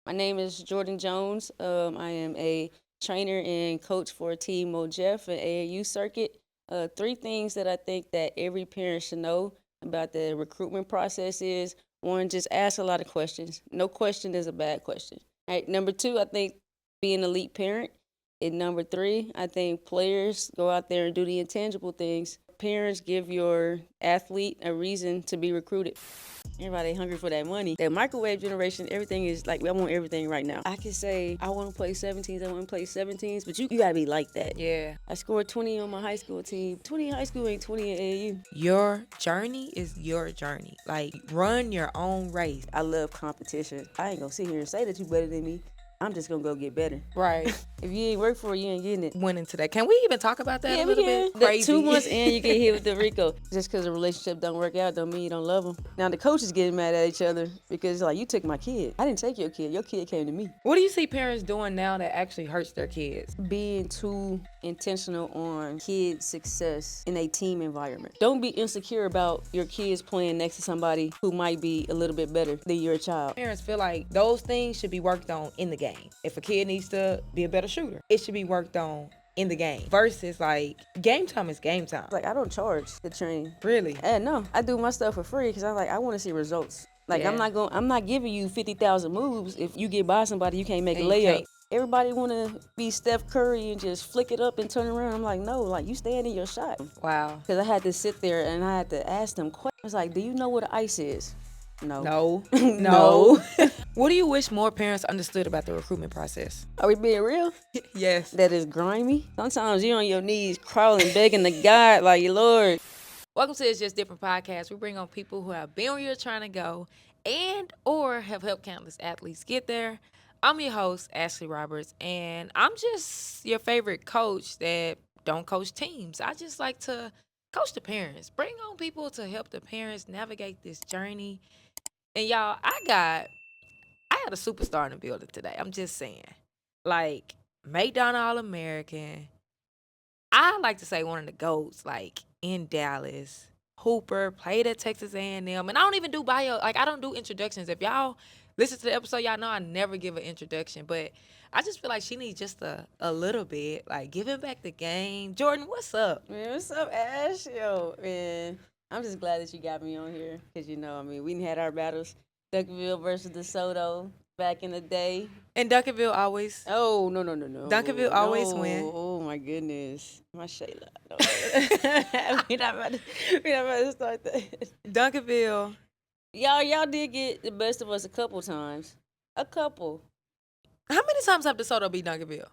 My name is Jordan Jones. I am a trainer and coach for Team Mojef and AAU circuit. Three things that I think that every parent should know about the recruitment process is one, just ask a lot of questions. No question is a bad question. All right, number two, I think be an elite parent. And number three, I think players go out there and do the intangible things. Parents give your athlete a reason to be recruited. Everybody hungry for that money. That microwave generation, everything is like, I want everything right now. I can say, I want to play 17s, I want to play 17s, but you gotta be like that. Yeah. I scored 20 on my high school team. 20 in high school ain't 20 in AAU. Your journey is your journey. Like, run your own race. I love competition. I ain't gonna sit here and say that you better than me. I'm just gonna go get better. Right. If you ain't work for it, you ain't getting it. Went into that. Can we even talk about that Yeah, a we little can. bit? Crazy. 2 months in, you get hit with the RICO. Just because a relationship don't work out don't mean you don't love them. Now, the coaches getting mad at each other because, like, you took my kid. I didn't take your kid. Your kid came to me. What do you see parents doing now that actually hurts their kids? Being too intentional on kids' success in a team environment. Don't be insecure about your kids playing next to somebody who might be a little bit better than your child. Parents feel like those things should be worked on in the game. If a kid needs to be a better shooter, it should be worked on in the game versus like game time is game time. Like, I don't charge to train. Really? No, I do my stuff for free because I want to see results. Like, Yeah. I'm not giving you 50,000 moves if you get by somebody you can't make a And you layup. can't. Everybody want to be Steph Curry and just flick it up and turn around. I'm like, no, like, you stand in your shot. Wow. Because I had to sit there and I had to ask them questions. I was like, do you know what ice is? No. No. No. What do you wish more parents understood about the recruitment process? Are we being real? Yes. That is grimy. Sometimes you're on your knees crawling, begging to God, like, Lord. Welcome to It's Just Different Podcast. We bring on people who have been where you're trying to go and or have helped countless athletes get there. I'm your host, Ashley Roberts, and I'm just your favorite coach that don't coach teams. I just like to coach the parents. Bring on people to help the parents navigate this journey. And y'all, I had a superstar in the building today. I'm just saying. Like, McDonald's All-American. I like to say one of the GOATs, like, in Dallas. Hooper, played at Texas A&M. And I don't even do bio. Like, I don't do introductions. If y'all listen to the episode, y'all know I never give an introduction. But I just feel like she needs just a little bit. Like, giving back the game. Jordan, what's up? Man, what's up, Ash? Yo, man, I'm just glad that you got me on here. Because, you know, I mean, we had our battles. Duncanville versus DeSoto back in the day. And Duncanville always. Oh, no. Duncanville always win. Oh, my goodness. My Shayla. No. we not about to start that. Duncanville. Y'all did get the best of us a couple times. A couple. How many times have DeSoto beat Duncanville?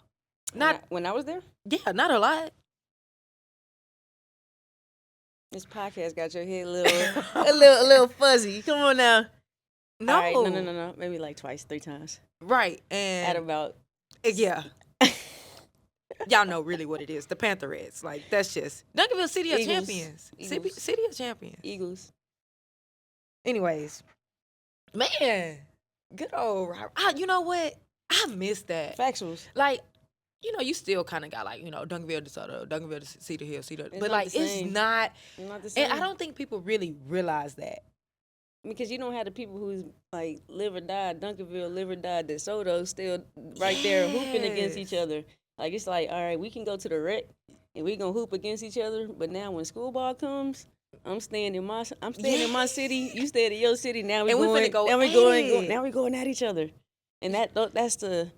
Not When I was there? Yeah, not a lot. This podcast got your head a little fuzzy. Come on now. No. All right, no. Maybe like twice, 3 times. Right. At And about. yeah. Y'all know really what it is. The Pantherettes. Like, that's just Duncanville City of Eagles. Champions. Eagles. City of Champions. Eagles. Anyways. Man. Good old Robert. You know what? I missed that. Factuals. Like, you know, you still kind of got like, you know, Duncanville, DeSoto, Duncanville, Cedar Hill, It's but not like, the it's same. not. Not the same. And I don't think people really realize that. Because you don't have the people who's like live or die, Duncanville, live or die, DeSoto still right there hooping against each Yes. other. Like, it's like, all right, we can go to the rec and we gonna hoop against each other. But now when school ball comes, I'm staying in my city, you staying in your city. Now we And we going, finna go now we at going, it. now we going at each other. And that's the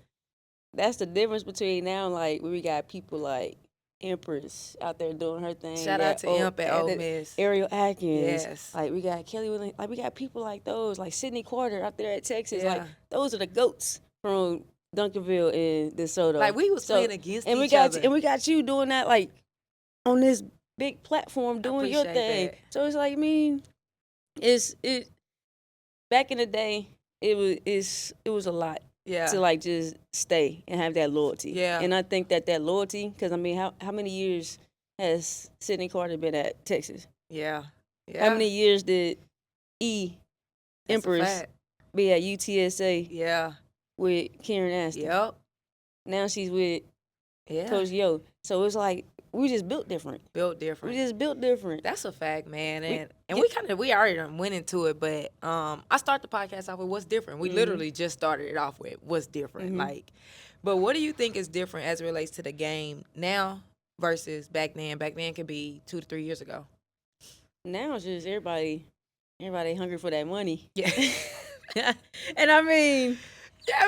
difference between now, like, where we got people like Empress out there doing her thing. Shout out to Imp at Ole Miss. Ariel Atkins. Yes. Like, we got Kelly Williams. Like, we got people like those, like Sydney Carter out there at Texas. Yeah. Like, those are the GOATs from Duncanville and DeSoto. Like, we was playing against and we each got other. And we got you doing that, like, on this big platform doing your appreciate thing. that. So it's like, I mean, back in the day, it was a lot Yeah. to like just stay and have that loyalty. Yeah. And I think that loyalty, because I mean, how many years has Sydney Carter been at Texas? Yeah. Yeah. How many years did That's a Empress fact. be at UTSA Yeah. with Karen Aston? Yep. Now she's with Yeah. Coach Yo. So it's like we just built different. Built We different. just built different. That's a fact, man. We- And we already done went into it, but I start the podcast off with what's different. We literally just started it off with what's different. Like, but what do you think is different as it relates to the game now versus back then? Back then could be 2 to 3 years ago. Now it's just everybody hungry for that money. Yeah. And I mean,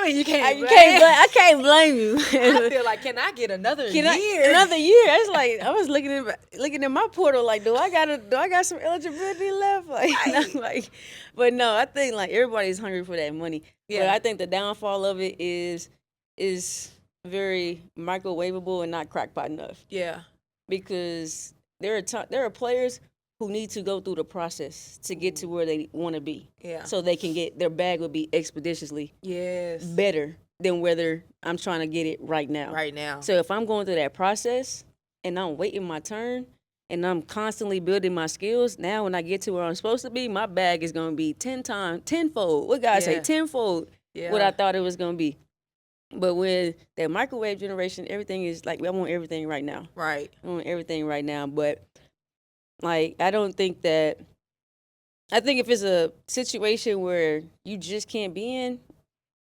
you can't. I can't blame you. I feel like, can I get another year? Another year? It's like I was looking at my portal, like, do I got some eligibility left? Like, but no, I think like everybody's hungry for that money. Yeah. But I think the downfall of it is very microwavable and not crackpot enough. Yeah. Because there are players who need to go through the process to get to where they want to be. Yeah. So they can get their bag will be expeditiously Yes. better than whether I'm trying to get it right now. Right now. So if I'm going through that process and I'm waiting my turn and I'm constantly building my skills, now when I get to where I'm supposed to be, my bag is going to be tenfold. What guys say, tenfold what I thought it was going to be. But with that microwave generation, everything is like, I want everything right now. Right. I want everything right now. But like, I think if it's a situation where you just can't be in,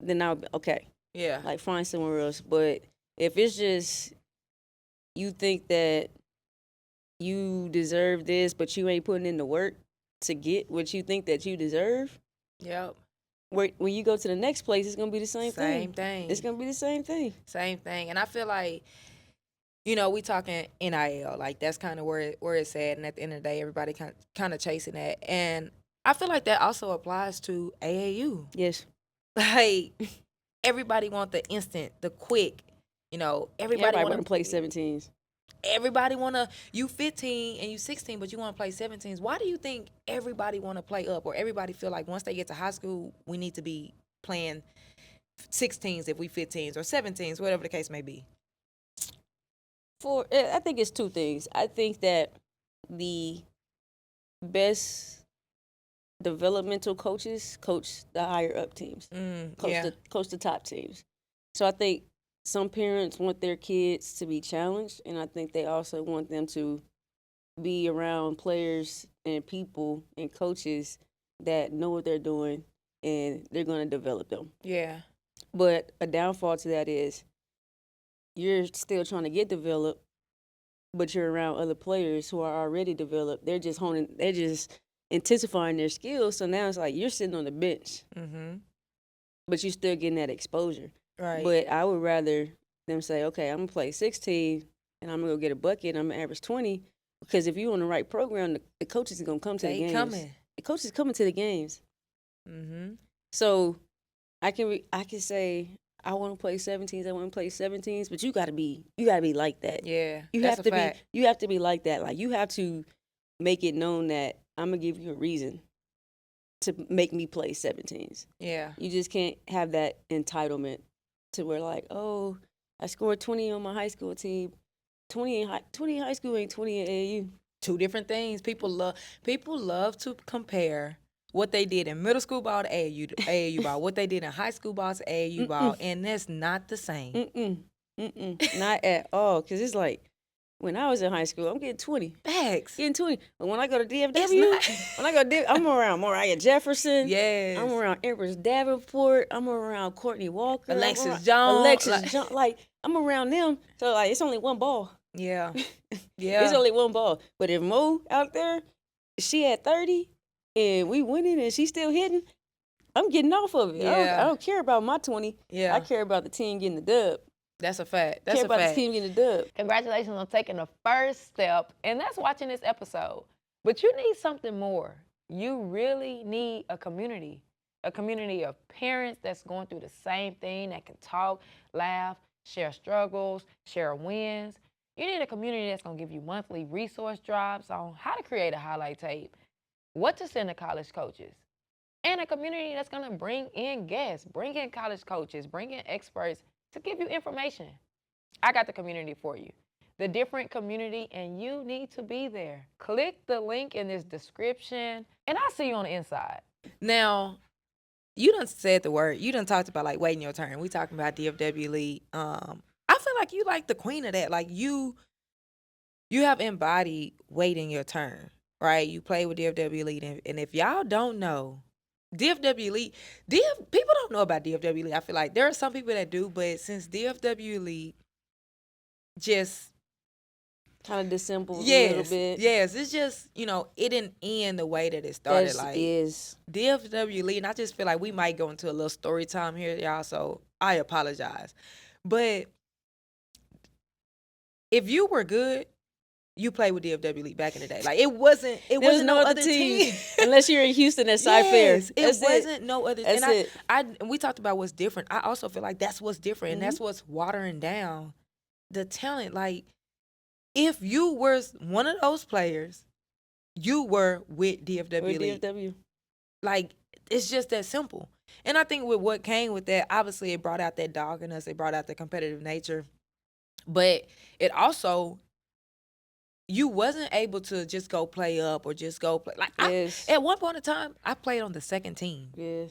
then I'll be okay. Yeah. Like, find somewhere else. But if it's just you think that you deserve this, but you ain't putting in the work to get what you think that you deserve, Yep. when you go to the next place, it's going to be the same thing. Same thing. It's going to be the same thing. Same thing. And I feel like, we talking NIL, like that's kind of where it's at. And at the end of the day, everybody kind of chasing that. And I feel like that also applies to AAU. Yes. Like, everybody want the instant, the quick, everybody want to play 17s. Everybody want to, you 15 and you 16, but you want to play 17s. Why do you think everybody want to play up, or everybody feel like once they get to high school, we need to be playing 16s if we 15s or 17s, whatever the case may be? I think it's two things. I think that the best developmental coaches coach the higher up teams, coach the top teams. So I think some parents want their kids to be challenged, and I think they also want them to be around players and people and coaches that know what they're doing, and they're going to develop them. Yeah. But a downfall to that is you're still trying to get developed, but you're around other players who are already developed. They're just intensifying their skills. So now it's like you're sitting on the bench, but you're still getting that exposure. Right. But I would rather them say, okay, I'm going to play 16 and I'm going to go get a bucket and I'm going to average 20. Because if you're on the right program, the coaches are going to come to the games. Coming. The coaches coming to the games. So I can say, I want to play 17s. I want to play 17s, but you got to be like that. Yeah. You have to be like that. Like, you have to make it known that I'm going to give you a reason to make me play 17s. Yeah. You just can't have that entitlement to where like, oh, I scored 20 on my high school team. 20 in high school ain't 20 in AAU. Two different things. People love to compare what they did in middle school ball to AAU ball, what they did in high school ball to AAU ball, and that's not the same. Not at all. Because it's like, when I was in high school, I'm getting 20. Facts. Getting 20. But when I go to DFW, I'm around Mariah Jefferson. Yes. I'm around Empress Davenport. I'm around Courtney Walker. Alexis Jones. Like, I'm around them. So, like, it's only one ball. Yeah. Yeah. It's only one ball. But if Mo out there, she at 30, and we winning, and she's still hitting, I'm getting off of it. Yeah. I don't care about my 20. Yeah. I care about the team getting the dub. That's a fact. Care about the team getting the dub. Congratulations on taking the first step, and that's watching this episode. But you need something more. You really need a community of parents that's going through the same thing, that can talk, laugh, share struggles, share wins. You need a community that's going to give you monthly resource drops on how to create a highlight tape, what to send to college coaches, and a community that's going to bring in guests, bring in college coaches, bring in experts to give you information. I got the community for you. The different community, and you need to be there. Click the link in this description, and I'll see you on the inside. Now, you done said the word. You done talked about, like, waiting your turn. We talking about DFW League. I feel like you like the queen of that. Like, you you have embodied waiting your turn, right? You play with DFW Elite, and if y'all don't know, DFW Elite, people don't know about DFW Elite. I feel like there are some people that do, but since DFW Elite just kind of dissembled a little bit. yes, it's just, it didn't end the way that it started. That Like is DFW Elite, and I just feel like we might go into a little story time here, y'all. So I apologize, but if you were good, you played with DFW Elite back in the day. Like it wasn't no other team unless you're in Houston at Cy Fair. It wasn't no other. That's and it. and we talked about what's different. I also feel like that's what's different, and that's what's watering down the talent. Like if you were one of those players, you were with DFW Elite. DFW. Like it's just that simple. And I think with what came with that, obviously it brought out that dog in us. It brought out the competitive nature, but it also, you wasn't able to just go play up or just go play. Like at one point in time, I played on the second team. Yeah.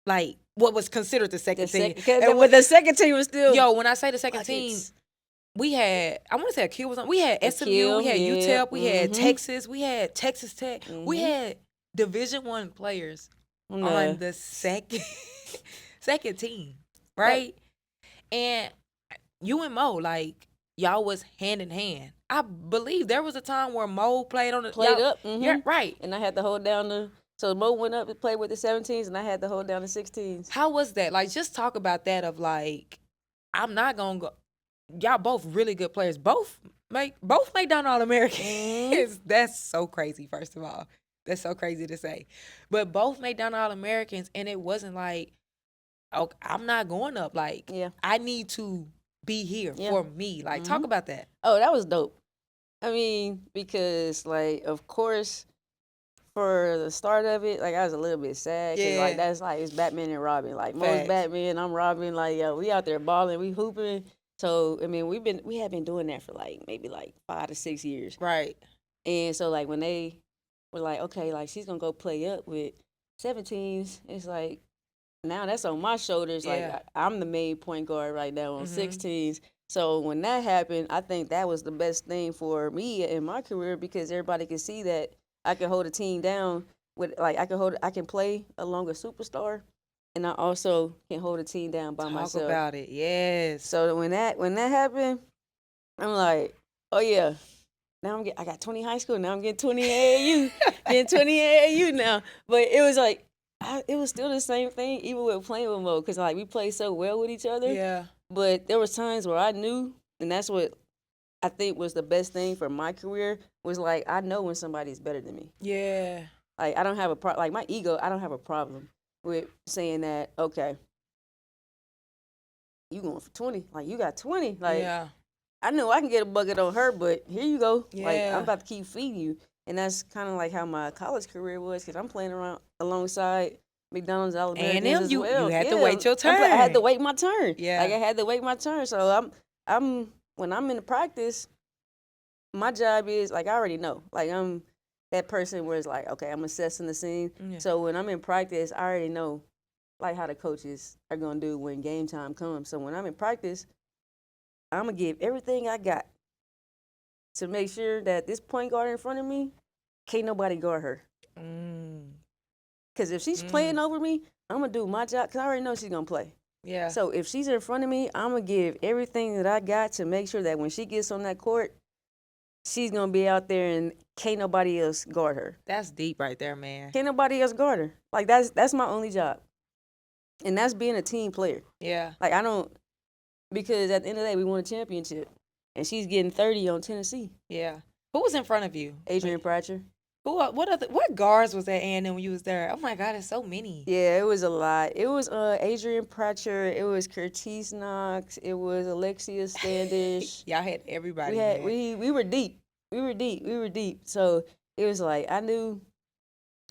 Like what was considered the second team. But the second team was still. When I say the second team, we had, I want to say Akil was on. We had SMU, we had UTEP, we had Texas, we had Texas Tech. We had Division I players on the second team, right? And you and Mo, like y'all was hand in hand. I believe there was a time where Mo played on the up. Yeah, right. And I had to hold down so Mo went up and played with the 17s, and I had to hold down the 16s. How was that? Like, just talk about that. Of like, I'm not gonna go. Y'all both really good players. Both make down All-Americans. That's so crazy. First of all, that's so crazy to say, but both made down All-Americans, and it wasn't like, oh, I'm not going up. Like, I need to be here for me. Like, talk about that. Oh, that was dope. I mean, because like, of course, for the start of it, like I was a little bit sad. Cause, like that's like it's Batman and Robin. Like Mo's Batman, I'm Robin. Like we out there balling, we hooping. So I mean, we have been doing that for like maybe like 5 to 6 years. Right. And so like when they were like, okay, like she's gonna go play up with 17s, it's like, now that's on my shoulders. Like I'm the main point guard right now on 16s. So when that happened, I think that was the best thing for me in my career, because everybody could see that I can hold a team down with, like I can play along a superstar, and I also can hold a team down by myself. Talk about it, yes. So when that happened, I'm like, oh yeah. Now I got 20 high school. Now I'm getting 20 AAU. Getting 20 AAU now. But it was like, it was still the same thing, even with playing with Mo, because like we played so well with each other. Yeah. But there was times where I knew, and that's what I think was the best thing for my career, was like I know when somebody's better than me. Yeah. Like I don't have like my ego, I don't have a problem with saying that, okay, you going for 20. Like you got 20. Like I know I can get a bucket on her, but here you go. Yeah. Like I'm about to keep feeding you. And that's kind of like how my college career was, because I'm playing around alongside McDonald's, All-Americans as well. You had to wait your turn. I had to wait my turn. Yeah. Like I had to wait my turn. So I'm when I'm in the practice, my job is like I already know. Like I'm that person where it's like, okay, I'm assessing the scene. Yeah. So when I'm in practice, I already know like how the coaches are gonna do when game time comes. So when I'm in practice, I'm gonna give everything I got to make sure that this point guard in front of me, can't nobody guard her. Because if she's playing over me, I'm going to do my job, because I already know she's going to play. Yeah. So if she's in front of me, I'm going to give everything that I got to make sure that when she gets on that court, she's going to be out there and can't nobody else guard her. That's deep right there, man. Can't nobody else guard her. Like, that's my only job. And that's being a team player. Yeah. Like, I don't, because at the end of the day, we won a championship. And she's getting 30 on Tennessee. Yeah. Who was in front of you? Adrian Pratcher. What guards was at A&M when you was there? Oh my God, it's so many. Yeah, it was a lot. It was Adrian Pratcher. It was Curtis Knox. It was Alexia Standish. Y'all had everybody. We were deep. We were deep. So it was like I knew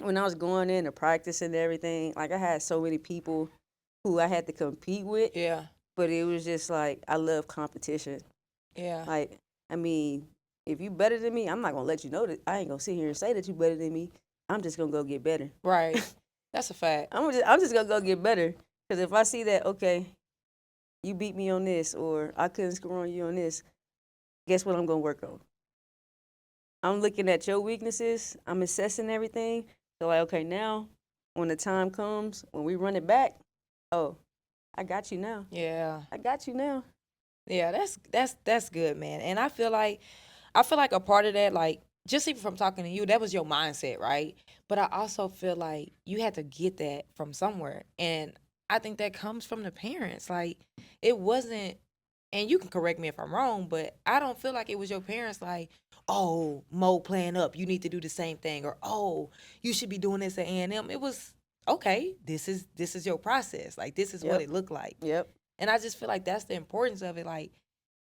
when I was going in to practice and everything. Like I had so many people who I had to compete with. Yeah. But it was just like I love competition. Yeah. Like, I mean, if you better than me, I'm not going to let you know that. I ain't going to sit here and say that you better than me. I'm just going to go get better. Right. That's a fact. I'm just going to go get better. Because if I see that, okay, you beat me on this or I couldn't score on you on this, guess what I'm going to work on? I'm looking at your weaknesses. I'm assessing everything. So like, okay, now when the time comes, when we run it back, oh, I got you now. Yeah. I got you now. Yeah, that's good, man. And I feel like a part of that, like, just even from talking to you, that was your mindset, right? But I also feel like you had to get that from somewhere. And I think that comes from the parents. Like, it wasn't, and you can correct me if I'm wrong, but I don't feel like it was your parents like, oh, Mo playing up, you need to do the same thing, or oh, you should be doing this at A&M. It was, okay, this is your process. Like, this is what Yep. it looked like. Yep. And I just feel like that's the importance of it. Like,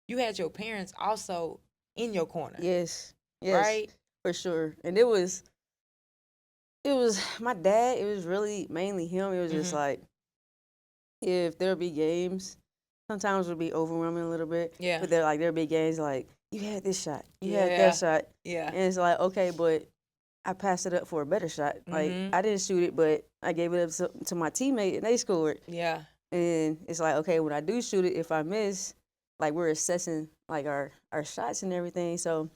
you had your parents also in your corner. Yes. Yes. Right? For sure. And it was my dad. It was really mainly him. It was just like, if there be games, sometimes it would be overwhelming a little bit. Yeah. But there'd be games like, you had this shot, you had Yeah. that shot. Yeah. And it's like, okay, but I passed it up for a better shot. Like, I didn't shoot it, but I gave it up to my teammate and they scored. Yeah. And it's like, okay, when I do shoot it, if I miss, like, we're assessing like our shots and everything. So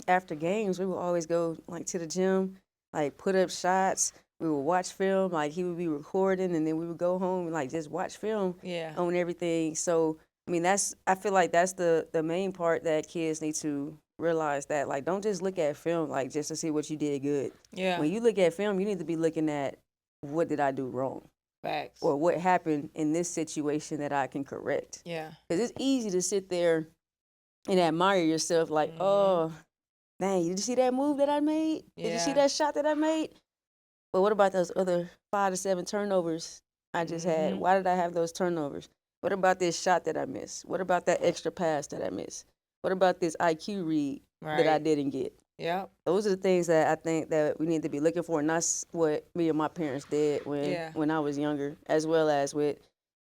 after games, we would always go like to the gym, like put up shots. We would watch film. Like, he would be recording, and then we would go home and like just watch film Yeah. on everything. So I mean, I feel like that's the main part that kids need to realize, that like, don't just look at film like just to see what you did good. Yeah. When you look at film, you need to be looking at, what did I do wrong, Facts. or what happened in this situation that I can correct. Yeah. Because it's easy to sit there and admire yourself like, oh, dang, did you see that move that I made? Did you see Yeah. that shot that I made? But what about those other 5 to 7 turnovers I just had? Why did I have those turnovers? What about this shot that I missed? What about that extra pass that I missed? What about this IQ read that I Right. didn't get? Yep. Those are the things that I think that we need to be looking for, and that's what me and my parents did Yeah. when I was younger, as well as with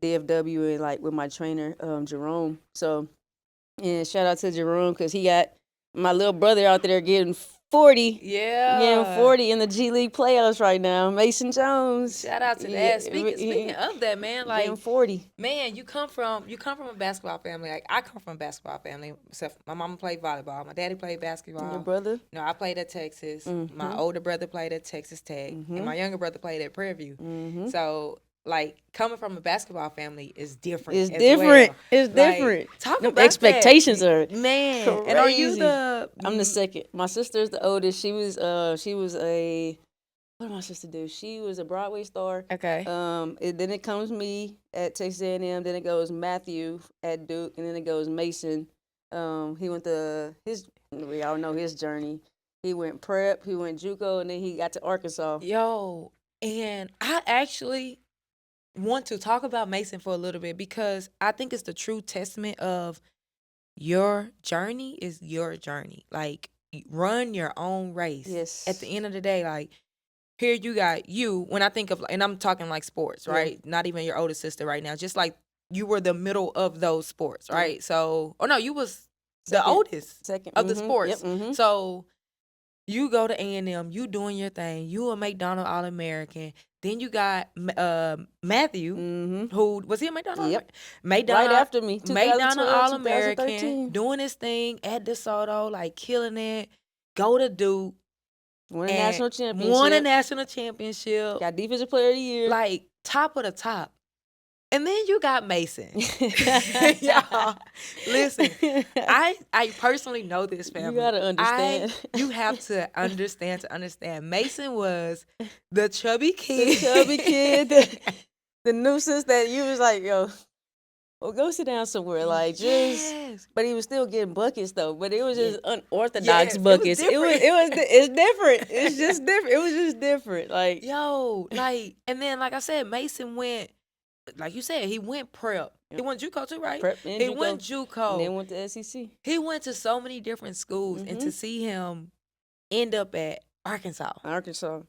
DFW and like with my trainer, Jerome. So, and shout out to Jerome, because he got my little brother out there getting 40. Yeah. Getting 40 in the G League playoffs right now. Mason Jones. Shout out to that. Speaking of that, man, like, getting 40. man, you come from a basketball family. Like, I come from a basketball family. Except my mama played volleyball. My daddy played basketball. Your brother? No, I played at Texas. My older brother played at Texas Tech, and my younger brother played at Prairie View. So, like, coming from a basketball family is different. It's as different. well. It's Like, different. talk Them about expectations that. are Man. crazy. And are you the? I'm the second. My sister's the oldest. She was a, what did my sister do? She was a Broadway star. Okay. Then it comes me at Texas A&M. Then it goes Matthew at Duke, and then it goes Mason. He went to we all know his journey. He went prep, he went JUCO, and then he got to Arkansas. Yo, and I actually want to talk about Mason for a little bit, because I think it's the true testament of your journey is your journey. Like, run your own race. Yes. At the end of the day, like, here you got you, when I think of, and I'm talking like sports, Yeah. right? Not even your older sister right now. Just like you were the middle of those sports, right? So, oh no, you was the Second. oldest Second. of the Mhm. sports. Yep. Mhm. So you go to A&M, you doing your thing. You a McDonald's All-American. Then you got Matthew, who was he a McDonald's? Yep. McDonald, Right after me, 2012, McDonald's All-American, 2013. doing his thing at DeSoto, like killing it. Go to Duke. Won a and national championship. Won a national championship. Got defensive player of the year. Like, top of the top. And then you got Mason. Y'all, listen, I personally know this family. You gotta understand. You have to understand. Mason was the chubby kid. The chubby kid, the nuisance that you was like, yo, well, go sit down somewhere. Like, just, Yes. but he was still getting buckets though. But it was just unorthodox Yes, it was buckets. different. It's different. It's just different. It was just different. Like, Yo, like, and then, like I said, Mason went, like you said, he went prep. He went JUCO too, right? prep and He JUCO, went JUCO. and then went to SEC. He went to so many different schools, and to see him end up at Arkansas, Arkansas.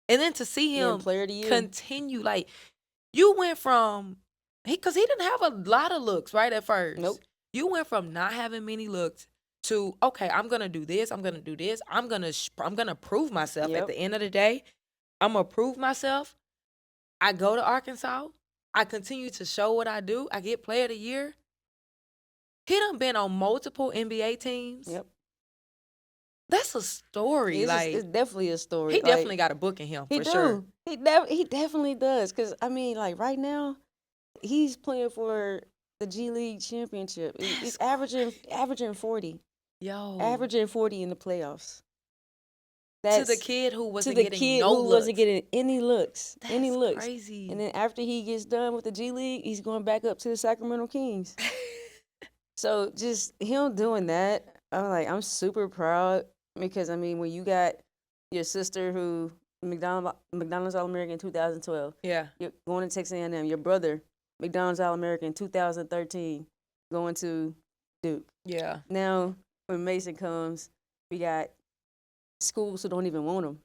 and then to see Getting him player of the year. continue, like, you went from, because he didn't have a lot of looks right at first. Nope. You went from not having many looks to, okay, I'm gonna do this. I'm gonna do this. I'm gonna prove myself. Yep. At the end of the day, I'm gonna prove myself. I go to Arkansas. I continue to show what I do. I get player of the year. He done been on multiple NBA teams. Yep. That's a story. It's definitely a story. He Like, definitely got a book in him he for do. sure. He definitely does. Cause I mean, like right now, he's playing for the G League championship. He's averaging 40, Yo, averaging 40 in the playoffs. to the That's kid who to wasn't the getting kid no who looks. wasn't getting any looks, That's crazy. And then after he gets done with the G League, he's going back up to the Sacramento Kings. So just him doing that, I'm super proud because I mean when you got your sister who McDonald's All American 2012, Yeah. you're going to Texas A&M, your brother McDonald's All American 2013, going to Duke. Yeah. Now when Mason comes, we got schools who don't even want him,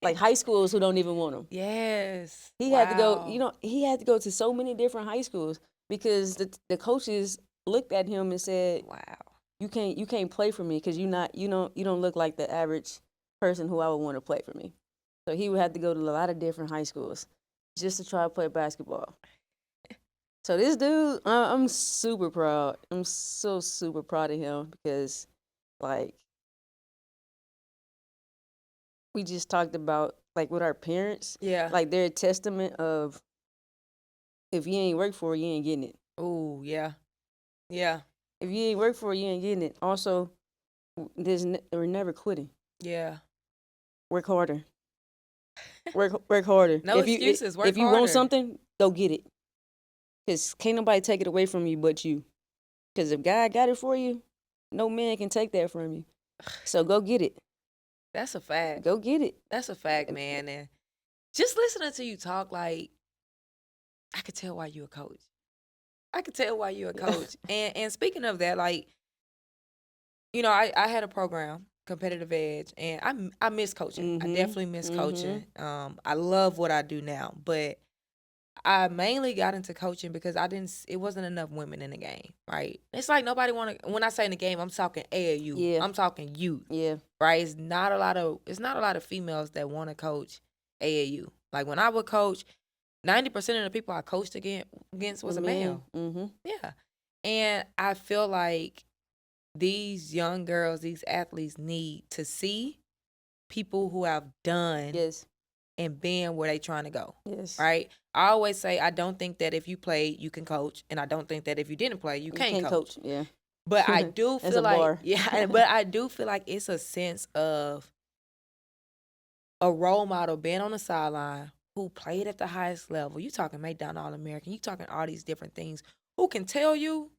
like high schools who don't even want him. Yes. He had to go, he had to go to so many different high schools because the coaches looked at him and said, Wow. you can't play for me because you don't look like the average person who I would want to play for me. So he would have to go to a lot of different high schools just to try to play basketball. So this dude, I'm super proud. I'm so super proud of him because, like, we just talked about like with our parents, Yeah. like they're a testament of if you ain't work for it, you ain't getting it. Oh, yeah. Yeah. If you ain't work for it, you ain't getting it. Also, we're never quitting. Yeah. Work harder. Work harder. No excuses. Work if you harder. want something, go get it. Cause can't nobody take it away from you but you. Cause if God got it for you, no man can take that from you. So go get it. That's a fact. Go get it. That's a fact, man. And just listening to you talk, like, I could tell why you a coach. I could tell why you a coach. And speaking of that, like, you know, I had a program, Competitive Edge, and I miss coaching. I Mhm. definitely miss coaching. I love what I do now, but I mainly got into coaching because it wasn't enough women in the game, right? It's like nobody when I say in the game, I'm talking AAU. Yeah. I'm talking youth. Yeah. Right? It's not a lot of females that want to coach AAU. Like when I would coach, 90% of the people I coached against was a male. Mm-hmm. Yeah. And I feel like these young girls, these athletes need to see people who have done Yes. and been where they trying to go. Yes. Right? I always say I don't think that if you play, you can coach, and I don't think that if you didn't play, you can't coach. Yeah. But I do That's feel a like bar. but I do feel like it's a sense of a role model being on the sideline who played at the highest level. You talking McDonald's All-American, you talking all these different things, who can tell you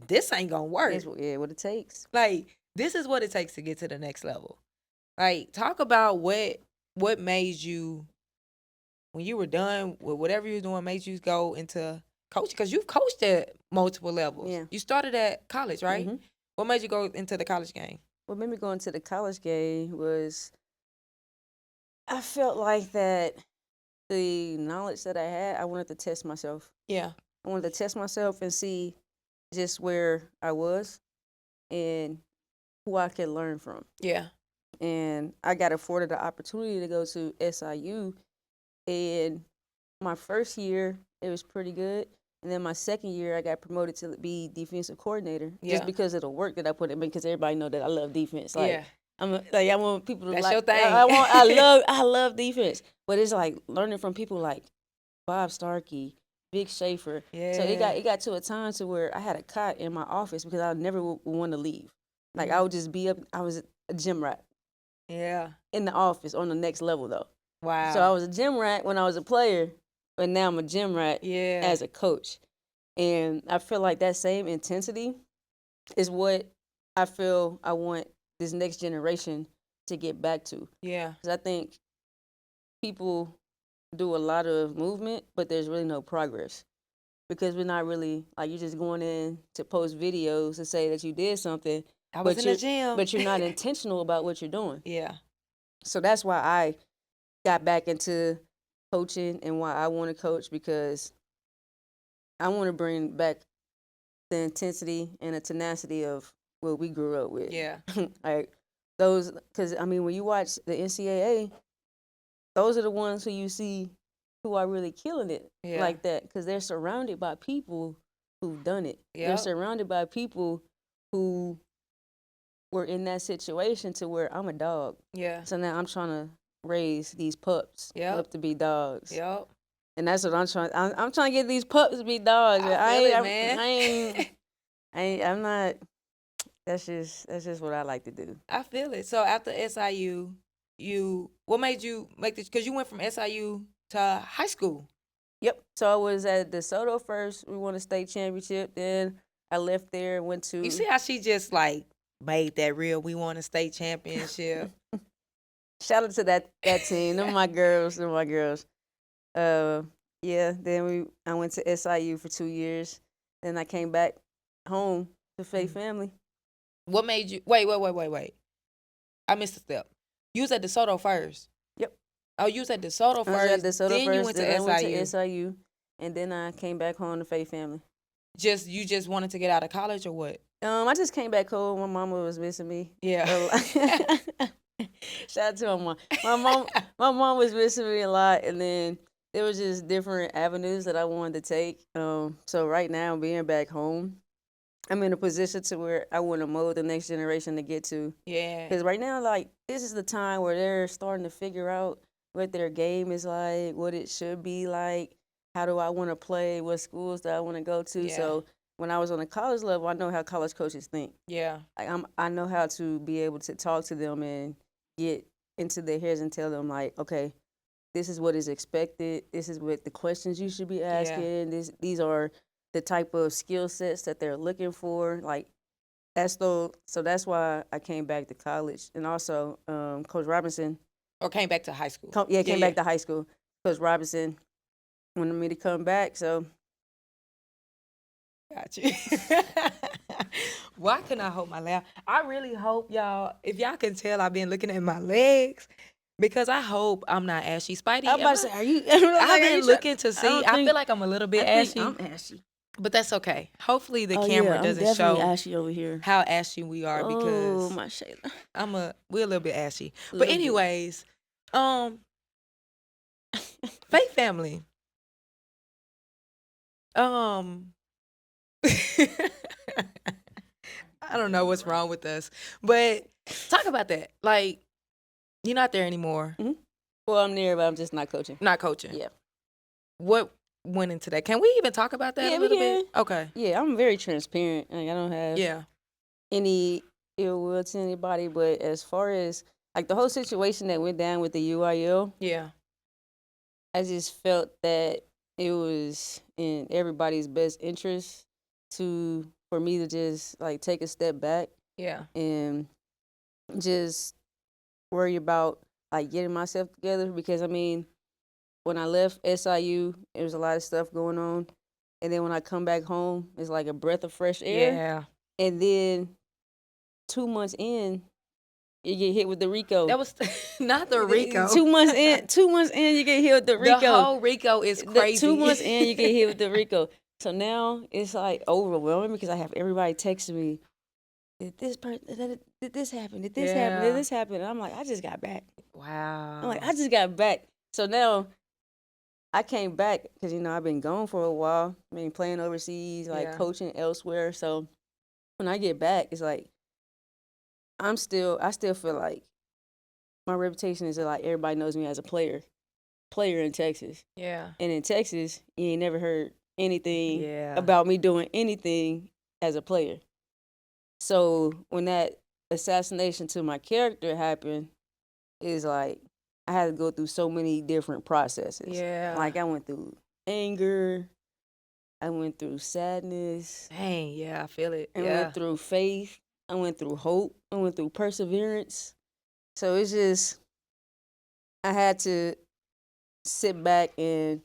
this ain't gonna work. That's what it takes. Like, this is what it takes to get to the next level. Like, talk about what made you, when you were done with whatever you were doing, made you go into coaching? Because you've coached at multiple levels. Yeah. You started at college, right? Mhm. What made you go into the college game? What made me go into the college game was I felt like that the knowledge that I had, I wanted to test myself. Yeah. I wanted to test myself and see just where I was and who I could learn from. Yeah. And I got afforded the opportunity to go to SIU. And my first year, it was pretty good. And then my second year, I got promoted to be defensive coordinator just because of the work that I put in. Because everybody know that I love defense. Like, I want people to That's like. your thing. I love defense. But it's like learning from people like Bob Starkey, Vic Schaefer. Yeah. So it got to a time to where I had a cot in my office because I never would want to leave. Like I would just be up. I was a gym rat. Yeah. In the office on the next level though. Wow. So I was a gym rat when I was a player, but now I'm a gym rat as a coach. And I feel like that same intensity is what I feel I want this next generation to get back to. Yeah. Because I think people do a lot of movement, but there's really no progress. Because we're not really, like, you're just going in to post videos to say that you did something. I was in the gym. But you're not intentional about what you're doing. Yeah. So that's why I got back into coaching and why I want to coach, because I want to bring back the intensity and the tenacity of what we grew up with. Yeah. Like those, because I mean, when you watch the NCAA, those are the ones who you see who are really killing it like that, because they're surrounded by people who've done it. They're surrounded by people who were in that situation to where I'm a dog. Yeah. So now I'm trying to raise these pups Yep. up to be dogs. Yep. And that's what I'm trying. I'm trying to get these pups to be dogs. I'm not. That's just what I like to do. I feel it. So after SIU, what made you make this? Because you went from SIU to high school. Yep. So I was at DeSoto first. We won a state championship. Then I left there and went to. You see how she just like made that real? We won a state championship. Shout out to that team. Them my girls. Yeah. Then I went to SIU for 2 years. Then I came back home to Faith Family. What made you wait? I missed a step. You was at DeSoto first. Yep. Oh, you was at DeSoto first. Then you went to I went SIU. to SIU, and then I came back home to Faith Family. You just wanted to get out of college or what? I just came back home. My mama was missing me. Yeah. Shout out to my mom. My mom was missing me a lot, and then there was just different avenues that I wanted to take. So right now, being back home, I'm in a position to where I want to mold the next generation to get to. Yeah. Because right now, like, this is the time where they're starting to figure out what their game is like, what it should be like, how do I want to play, what schools do I want to go to. Yeah. So when I was on the college level, I know how college coaches think. Yeah. I know how to be able to talk to them and get into their heads and tell them, like, okay, this is what is expected. This is what the questions you should be asking. Yeah. These are the type of skill sets that they're looking for. Like, so that's why I came back to college. And also, Coach Robinson. Or came back to high school. Came back to high school. Coach Robinson wanted me to come back, so. Got you. Why couldn't I hold my laugh? I really hope y'all, if y'all can tell, I've been looking at my legs. Because I hope I'm not ashy. Spidey, I'm about to say, are you? I've been looking to see. I feel like I'm a little bit ashy. I'm ashy. But that's okay. Hopefully the camera doesn't show ashy over here. how ashy we are because my Shayla. We're a little bit ashy. But anyways, Faith Family. I don't know what's wrong with us. But talk about that. Like, you're not there anymore. Mm-hmm. Well, I'm there, but I'm just not coaching. Not coaching. Yeah. What went into that? Can we even talk about that a little bit? Okay. Yeah, I'm very transparent. Like, I don't have any ill will to anybody. But as far as like the whole situation that went down with the UIL, I just felt that it was in everybody's best interest for me to just like take a step back. Yeah. And just worry about like getting myself together because I mean, when I left SIU, there was a lot of stuff going on, and then when I come back home, it's like a breath of fresh air. Yeah. And then 2 months in, you get hit with the RICO. That was not the RICO. 2 months in, you get hit with the RICO. The whole RICO is crazy. 2 months in, you get hit with the RICO. So now it's like overwhelming because I have everybody texting me. Did this happen? Did this happen? Did this happen? And I'm like, I just got back. Wow. I'm like, I just got back. So now I came back because, I've been gone for a while. I mean, playing overseas, like coaching elsewhere. So when I get back, it's like, I still feel like my reputation is like everybody knows me as a player in Texas. Yeah. And in Texas, you ain't never heard anything Yeah. about me doing anything as a player. So when that assassination to my character happened, it's like I had to go through so many different processes. Yeah. Like I went through anger, I went through sadness. Dang, yeah, I feel it. I went through faith, I went through hope, I went through perseverance. So it's just, I had to sit back and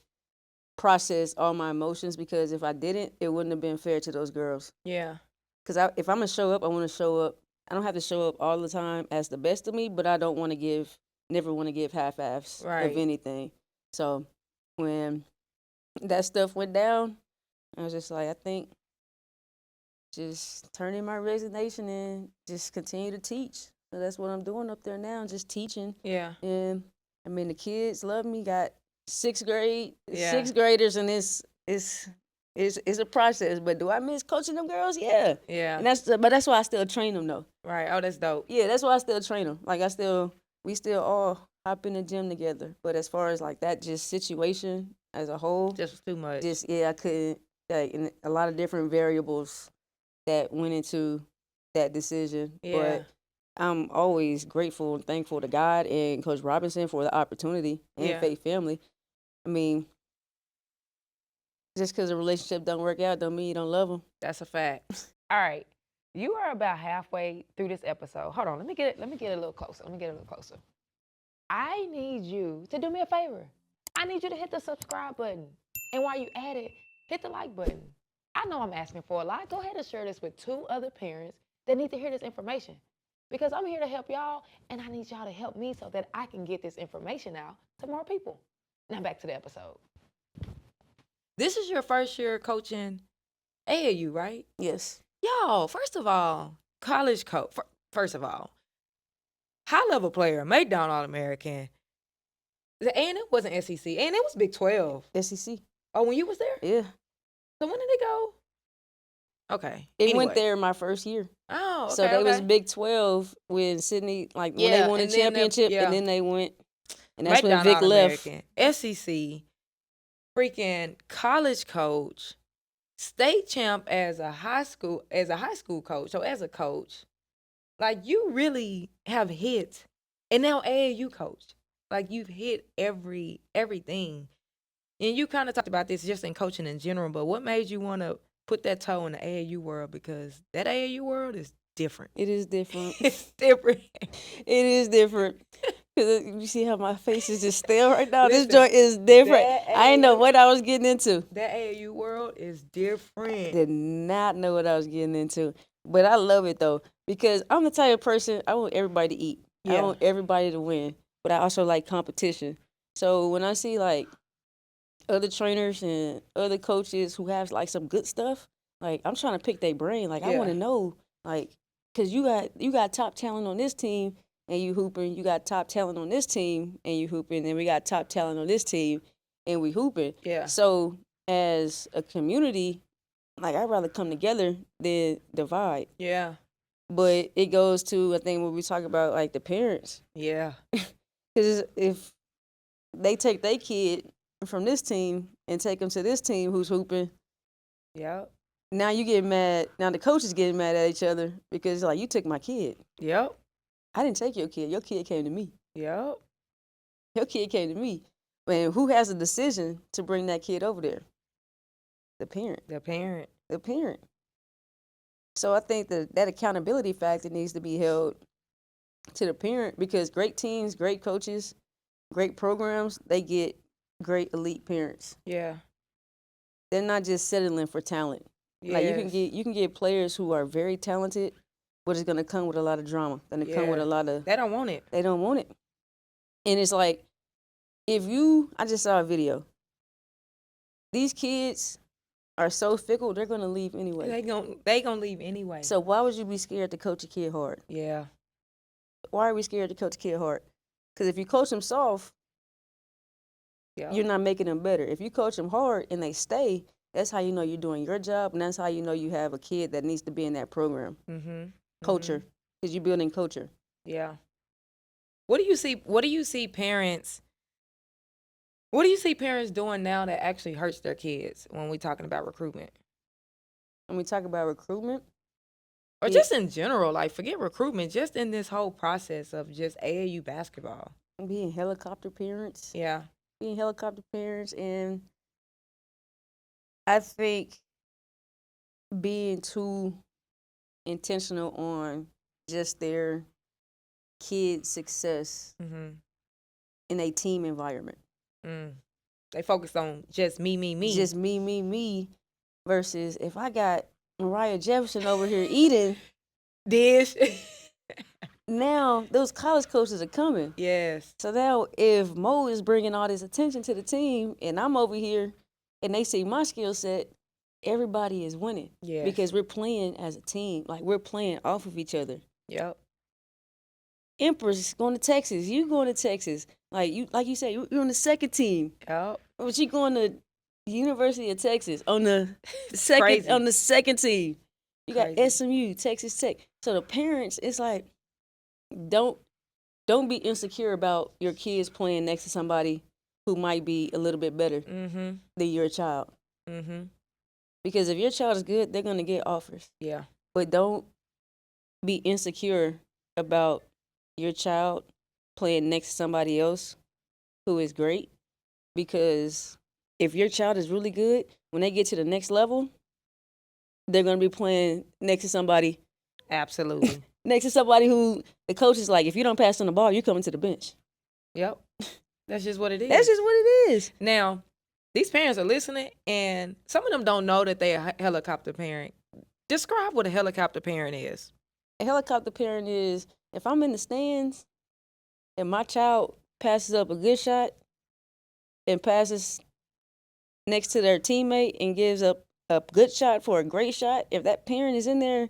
process all my emotions because if I didn't, it wouldn't have been fair to those girls. Yeah. Because if I'm going to show up, I want to show up. I don't have to show up all the time as the best of me, but I don't want to never want to give half-halves of anything. So when that stuff went down, I was just like, I think just turn in my resignation and just continue to teach. So that's what I'm doing up there now, just teaching. Yeah. And I mean, the kids love me. Got sixth graders, and it's It's a process. But do I miss coaching them girls? Yeah. Yeah. And that's why I still train them though. Right. Oh, that's dope. Yeah, that's why I still train them. Like we still all hop in the gym together. But as far as like that just situation as a whole, Just too much. I couldn't, like, and a lot of different variables that went into that decision. Yeah. But I'm always grateful and thankful to God and Coach Robinson for the opportunity and Yeah. Faith Family. I mean, just because a relationship don't work out don't mean you don't love them. That's a fact. All right. You are about halfway through this episode. Hold on. Let me get a little closer. I need you to do me a favor. I need you to hit the subscribe button. And while you at it, hit the like button. I know I'm asking for a lot. Go ahead and share this with 2 other parents that need to hear this information. Because I'm here to help y'all, and I need y'all to help me so that I can get this information out to more people. Now back to the episode. This is your first year coaching AAU, right? Yes. Y'all, first of all, college coach. First of all, high level player, McDonald's All-American. And it wasn't SEC, and it was Big 12. SEC. Oh, when you was there? Yeah. So when did it go? Okay. It went Anyway. there my first year. Oh, okay. So they was okay. Big 12 when Sydney, like when Yeah, they won the and then championship, yeah. and then they went, and that's when McDonald's Vic left. All-American, SEC, freaking college coach, state champ as a high school coach. So as a coach, like you really have hit, and now AAU coach, like you've hit everything. And you kind of talked about this just in coaching in general, but what made you want to put that toe in the AAU world? Because that AAU world is different. It is different. It's different. It is different. Cause you see how my face is just stale right now. Listen, This joint is different. that I didn't know AAU what I was getting into. That AAU world is different. Did not know what I was getting into. But I love it though, because I'm the type of person, I want everybody to eat. I Yeah. want everybody to win. But I also like competition. So when I see like other trainers and other coaches who have like some good stuff, like I'm trying to pick their brain. Like I Yeah. want to know, like, cause you got top talent on this team and you hooping. You got top talent on this team and you hooping. And we got top talent on this team and we hooping. Yeah. So as a community, like I'd rather come together than divide. Yeah. But it goes to, I think, when we talk about like the parents, Yeah. because if they take their kid from this team and take them to this team who's hooping, Yep. now you get mad. Now the coach is getting mad at each other because like you took my kid. Yep. I didn't take your kid. Your kid came to me. Yep. Your kid came to me. And who has a decision to bring that kid over there? The parent. The parent. The parent. So I think that accountability factor needs to be held to the parent, because great teams, great coaches, great programs, they get great elite parents. Yeah. They're not just settling for talent. Yes. Like you can get players who are very talented, but it's gonna come with a lot of drama. Gonna come with a lot of They don't want it. They don't want it. And it's like, I just saw a video. These kids are so fickle, they're gonna leave anyway. They gonna leave anyway. So why would you be scared to coach a kid hard? Yeah. Why are we scared to coach a kid hard? Because if you coach them soft, Yeah. you're not making them better. If you coach them hard and they stay, that's how you know you're doing your job, and that's how you know you have a kid that needs to be in that program. Mm-hmm. Culture, because you're building culture. Yeah. What do you see parents? What do you see parents doing now that actually hurts their kids when we're talking about recruitment? When we talk about recruitment, Or just in general, like forget recruitment, just in this whole process of just AAU basketball. being helicopter parents, Yeah. and I think being too intentional on just their kids' success Mm-hmm. in a team environment. They focus on just me. Just me, versus if I got Mariah Jefferson over here eating, Dish. now those college coaches are coming. Yes. So now if Mo is bringing all this attention to the team and I'm over here and they see my skill set, everybody is winning. Yes. Because we're playing as a team. Like we're playing off of each other. Yep. Empress going to Texas. You going to Texas. Like you said, you're on the second team. Yep. But you going to University of Texas on the Crazy. second team. You got Crazy. SMU, Texas Tech. So the parents, it's like, don't be insecure about your kids playing next to somebody who might be a little bit better Mm-hmm. than your child. Mm-hmm. Because if your child is good, they're gonna get offers. Yeah. But don't be insecure about your child playing next to somebody else who is great. Because if your child is really good, when they get to the next level, they're gonna be playing next to somebody Absolutely. who the coach is like, if you don't pass on the ball, you're coming to the bench. Yep. That's just what it is. That's just what it is. Now, these parents are listening, and some of them don't know that they're a helicopter parent. Describe what a helicopter parent is. A helicopter parent is, if I'm in the stands and my child passes up a good shot and passes next to their teammate and gives up a good shot for a great shot, if that parent is in there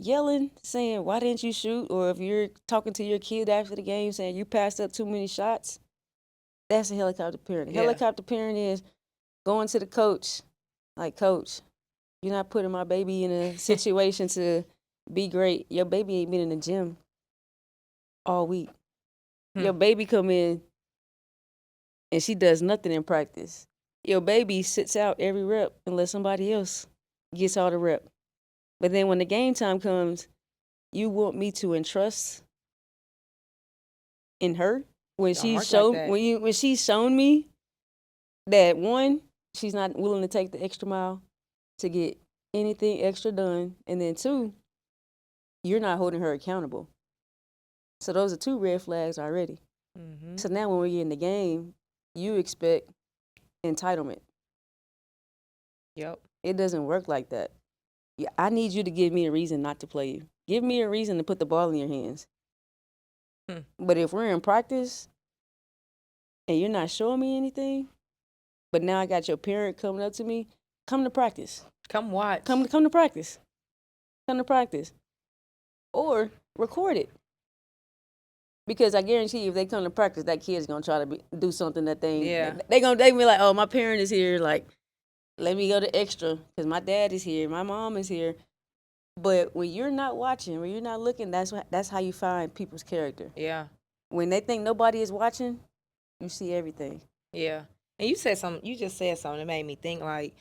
yelling, saying, why didn't you shoot? Or if you're talking to your kid after the game saying you passed up too many shots, that's a helicopter parent. A helicopter parent is going to the coach, like, coach, you're not putting my baby in a situation to be great. Your baby ain't been in the gym all week. Your baby come in and she does nothing in practice. Your baby sits out every rep unless somebody else gets all the rep. But then when the game time comes, you want me to entrust in her when she's shown me that, one, she's not willing to take the extra mile to get anything extra done, and then two, you're not holding her accountable. So those are two red flags already. Mm-hmm. So now when we get in the game, you expect entitlement. Yep. It doesn't work like that. I need you to give me a reason not to play you. Give me a reason to put the ball in your hands. But if we're in practice and you're not showing me anything, but now I got your parent coming up to me, come to practice. Come watch. Come to practice. Come to practice. Or record it. Because I guarantee you, if they come to practice, that kid's gonna try to do something that they gonna be like, oh, my parent is here, like, let me go to extra because my dad is here, my mom is here. But when you're not watching, when you're not looking, that's how you find people's character. Yeah. When they think nobody is watching, you see everything. Yeah. And you said something. You just said something that made me think. Like,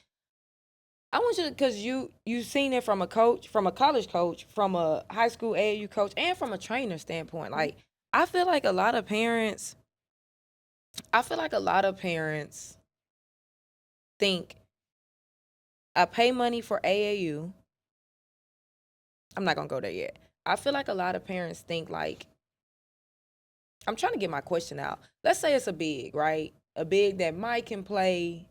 I want you to, because you seen it from a coach, from a college coach, from a high school AAU coach, and from a trainer standpoint. Like, I feel like a lot of parents think, I pay money for AAU. I'm not gonna go there yet. I feel like a lot of parents think, like, I'm trying to get my question out. Let's say it's a big, right? A big that might can play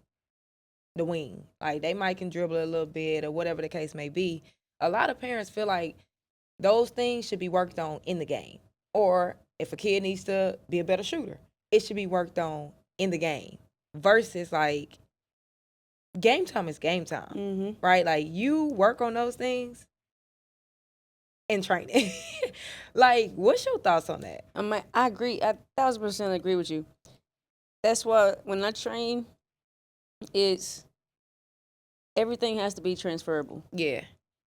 the wing. Like, they might can dribble a little bit or whatever the case may be. A lot of parents feel like those things should be worked on in the game. Or if a kid needs to be a better shooter, it should be worked on in the game. Versus, like, game time is game time, right? Like, you work on those things in training. Like, what's your thoughts on that? I agree. I 1,000% agree with you. That's why when I train, everything has to be transferable. Yeah.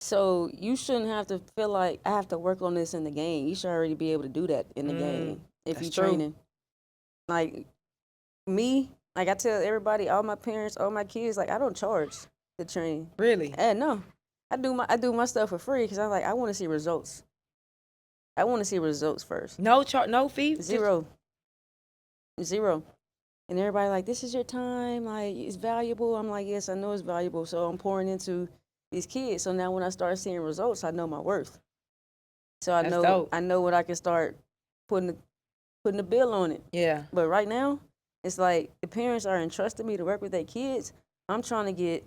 So you shouldn't have to feel like I have to work on this in the game. You should already be able to do that in the game if you're training. Like me, like I tell everybody, all my parents, all my kids, like I don't charge to train. Really? No, I do my stuff for free because I'm like I want to see results. I want to see results first. No fee? Zero. And everybody like, this is your time, like it's valuable. I'm like, yes, I know it's valuable. So I'm pouring into these kids. So now when I start seeing results, I know my worth. So I know what I can start putting the bill on it. Yeah. But right now, it's like the parents are entrusting me to work with their kids. I'm trying to get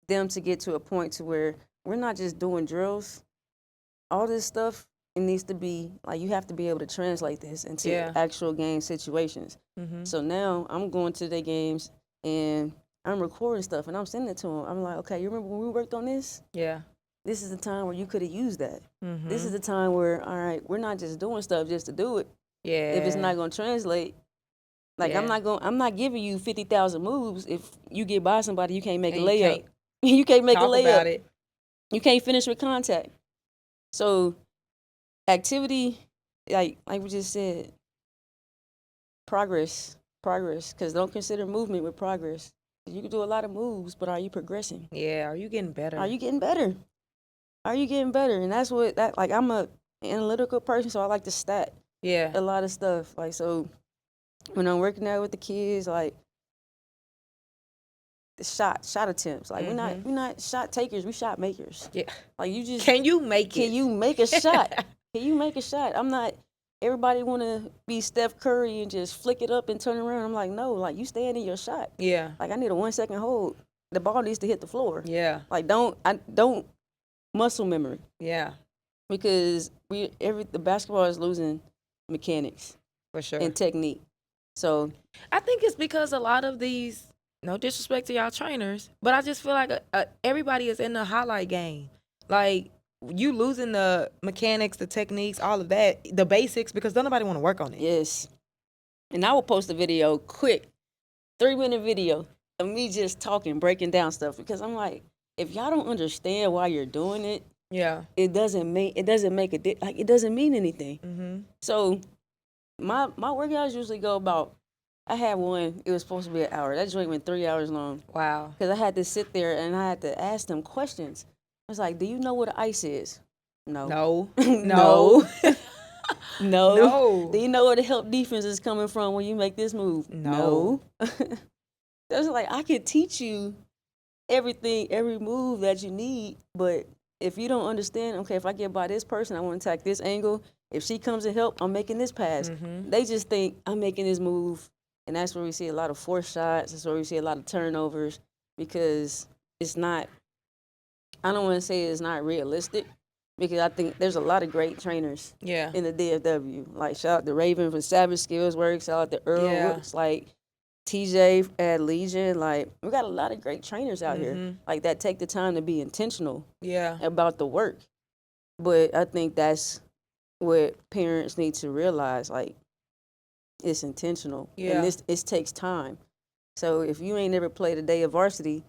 them to get to a point to where we're not just doing drills. All this stuff, it needs to be like you have to be able to translate this into actual game situations. So now I'm going to their games and I'm recording stuff and I'm sending it to them. I'm like, okay, you remember when we worked on this? Yeah. This is the time where you could have used that. This is the time where, all right, we're not just doing stuff just to do it. Yeah. If it's not going to translate, Like Yeah. I'm not giving you 50,000 moves if you get by somebody you can't make And a you layup. can't You can't make a talk layup. about it. You can't finish with contact. So activity, like we just said, progress, because don't consider movement with progress. You can do a lot of moves, but are you progressing? Yeah. Are you getting better? Are you getting better? Are you getting better? And that's what that like. I'm a analytical person, so I like to stat Yeah. a lot of stuff. Like so, when I'm working out with the kids, like the shot attempts. Like we're not shot takers, we shot makers. Yeah. Like you just Can you make it? Can you make a shot? Can you make a shot? I'm not. Everybody want to be Steph Curry and just flick it up and turn around. I'm like, no. Like you stand in your shot. Yeah. Like I need a 1 second hold. The ball needs to hit the floor. Yeah. Like don't muscle memory Yeah. because the basketball is losing mechanics For sure. and technique. So I think it's because a lot of these, no disrespect to y'all trainers, but I just feel like everybody is in the highlight game. Like, you losing the mechanics, the techniques, all of that, the basics, because don't nobody want to work on it. yes, and I will post a video, quick 3-minute video of me just talking, breaking down stuff because I'm like, if y'all don't understand why you're doing it, Yeah. it doesn't make it doesn't mean anything. Mm-hmm. So my workouts usually go about. I had one. It was supposed to be an hour. That joint went 3 hours long Wow. because I had to sit there and I had to ask them questions. I was like, "Do you know what ice is?" No. No. No. No. No. Do you know where the help defense is coming from when you make this move? No. That's like I could teach you everything, every move that you need, but if you don't understand, okay, if I get by this person, I want to attack this angle. If she comes to help, I'm making this pass. Mm-hmm. They just think I'm making this move, and that's where we see a lot of forced shots. That's where we see a lot of turnovers because it's not. I don't want to say it's not realistic because I think there's a lot of great trainers Yeah. in the DFW. Like shout out to Raven for Savage Skills Work. Shout out to Earl Yeah. Woods, like TJ at Legion. Like we got a lot of great trainers out here, Mhm. like that take the time to be intentional Yeah. about the work. But I think that's what parents need to realize. Like it's intentional, Yeah. and it takes time. So if you ain't never played a day of varsity,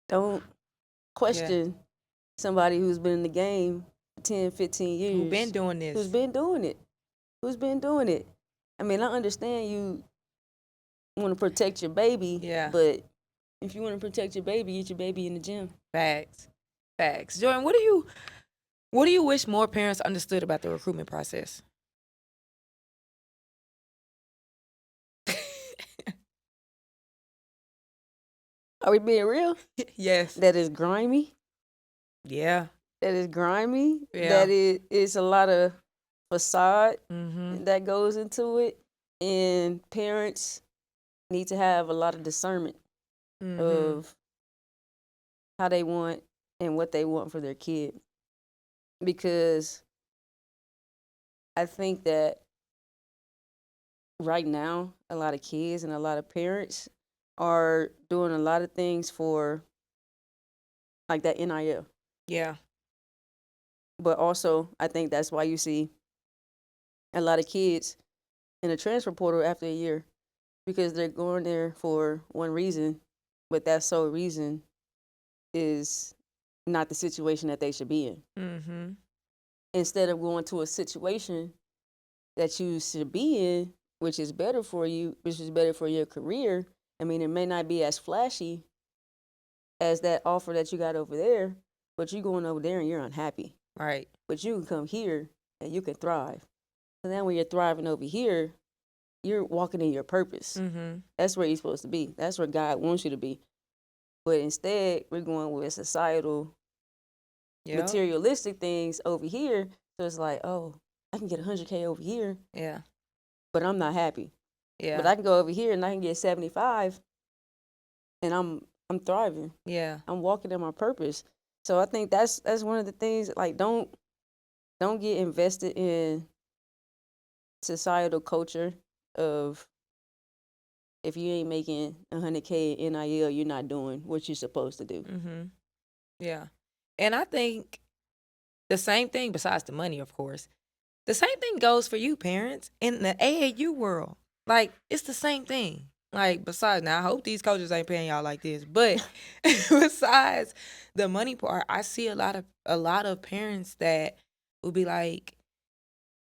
don't question somebody who's been in the game 10, 15 years. Who been doing this? Who's been doing it? Who's been doing it? I mean, I understand you want to protect your baby, Yeah. but if you want to protect your baby, get your baby in the gym. Facts. Facts. Jordan, what do you wish more parents understood about the recruitment process? Are we being real? Yes. That is grimy. Yeah. That is grimy. Yeah. That it's a lot of facade Mm-hmm. that goes into it, and parents need to have a lot of discernment Mm-hmm. of how they want and what they want for their kid. Because I think that right now, a lot of kids and a lot of parents are doing a lot of things for like that NIL. Yeah. But also, I think that's why you see a lot of kids in a transfer portal after a year because they're going there for one reason, but that sole reason is not the situation that they should be in. Mm-hmm. Instead of going to a situation that you should be in, which is better for you, which is better for your career. I mean, it may not be as flashy as that offer that you got over there, but you're going over there and you're unhappy. Right. But you can come here and you can thrive. So then when you're thriving over here, you're walking in your purpose. Mm-hmm. That's where you're supposed to be. That's where God wants you to be. But instead, we're going with societal, materialistic things over here. So it's like, oh, I can get 100K over here. Yeah. But I'm not happy. Yeah. But I can go over here and I can get 75 and I'm thriving. Yeah. I'm walking in my purpose. So I think that's one of the things, like don't get invested in societal culture of if you ain't making 100K in NIL, you're not doing what you're supposed to do. Mm-hmm. Yeah. And I think the same thing, besides the money, of course, the same thing goes for you, parents, in the AAU world. Like, it's the same thing. Like, besides, now I hope these coaches ain't paying y'all like this, but besides the money part, I see a lot of parents that will be like,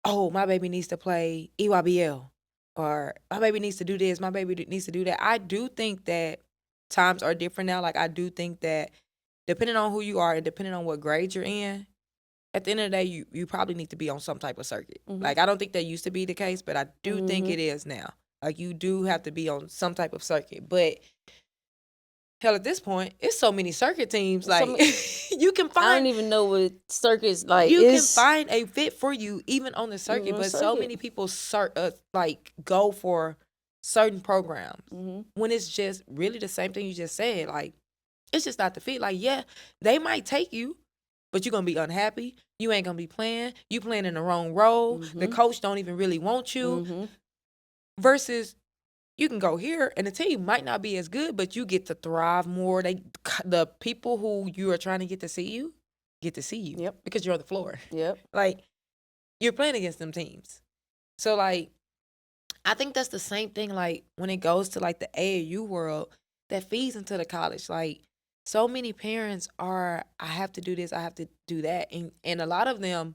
oh, my baby needs to play EYBL, or my baby needs to do this, my baby needs to do that. I do think that times are different now. Like, I do think that depending on who you are and depending on what grade you're in, at the end of the day, you probably need to be on some type of circuit. Like, I don't think that used to be the case, but I do think it is now. Like, you do have to be on some type of circuit. But hell, at this point, it's so many circuit teams. Like, you can find. I don't even know what circuits like. You can find a fit for you even on the circuit, on but so circuit. many people like go for certain programs when it's just really the same thing you just said. Like, it's just not the fit. Like, yeah, they might take you, but you're gonna be unhappy. You ain't gonna be playing. You playing in the wrong role. The coach don't even really want you. Versus, you can go here, and the team might not be as good, but you get to thrive more. The people who you are trying to get to see you get to see you. Yep. Because you're on the floor. Yep. Like, you're playing against them teams. So, like, I think that's the same thing, like, when it goes to, like, the AAU world that feeds into the college. Like, so many parents are, I have to do this, I have to do that. And a lot of them,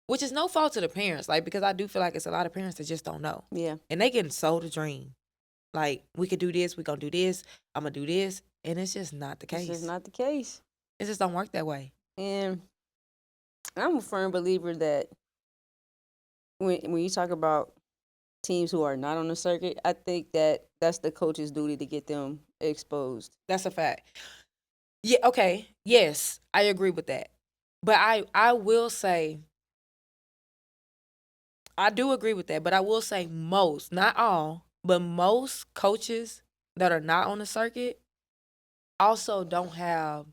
which is no fault to the parents, like, because I do feel like it's a lot of parents that just don't know. Yeah. And they getting sold a dream. Like, we could do this, we gonna do this, I'm gonna do this. And it's just not the case. It's just not the case. It just don't work that way. And I'm a firm believer that when you talk about teams who are not on the circuit, I think that that's the coach's duty to get them exposed. That's a fact. Yeah, okay. Yes, I agree with that. But I will say, I do agree with that, but I will say most, not all, but most coaches that are not on the circuit also don't have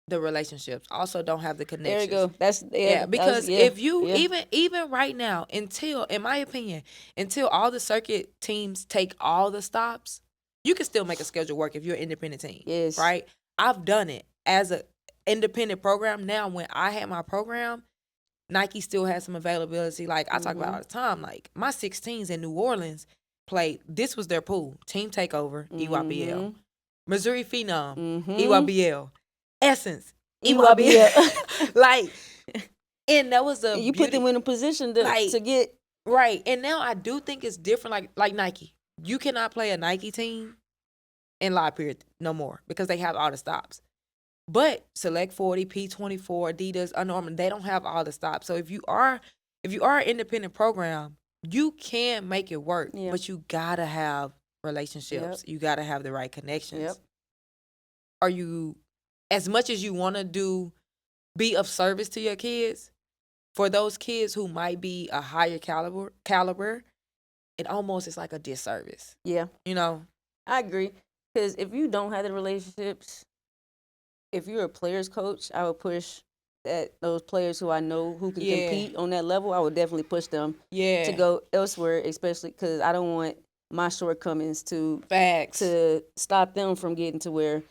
the relationships, also don't have the connections. There you go. That's because if you even right now, until, in my opinion, until all the circuit teams take all the stops, you can still make a schedule work if you're an independent team. Yes. Right? I've done it as an independent program. Now, when I had my program, Nike still has some availability. Like, I talk about all the time. Like, my 16s in New Orleans played, this was their pool. Team Takeover, EYBL. Missouri Phenom, EYBL. Essence, EYBL. Like, and that was you put them in a position to get. Right. And now I do think it's different. Like Nike. You cannot play a Nike team in live period no more because they have all the stops. But Select 40, P24, Adidas, Under Armour, they don't have all the stops. So if you are an independent program, you can make it work. Yeah. But you gotta have relationships. Yep. You gotta have the right connections. Yep. Are you, as much as you want to be of service to your kids, for those kids who might be a higher caliber, it almost is like a disservice. Yeah. You know? I agree. Because if you don't have the relationships, if you're a player's coach, I would push that those players who I know who can compete on that level, I would definitely push them to go elsewhere, especially because I don't want my shortcomings to stop them from getting to where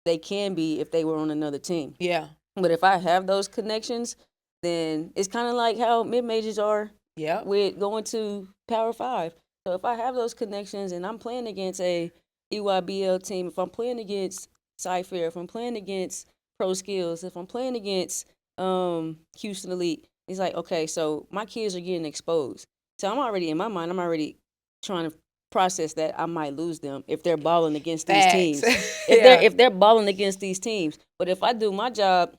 they can be if they were on another team. Yeah. But if I have those connections, then it's kind of like how mid-majors are with going to Power 5. So if I have those connections and I'm playing against a EYBL team, if I'm playing against Cy-Fair, if I'm playing against Pro Skills, if I'm playing against Houston Elite, it's like, okay, so my kids are getting exposed. So I'm already, in my mind, I'm already trying to process that I might lose them if they're balling against these teams. If they're balling against these teams. But if I do my job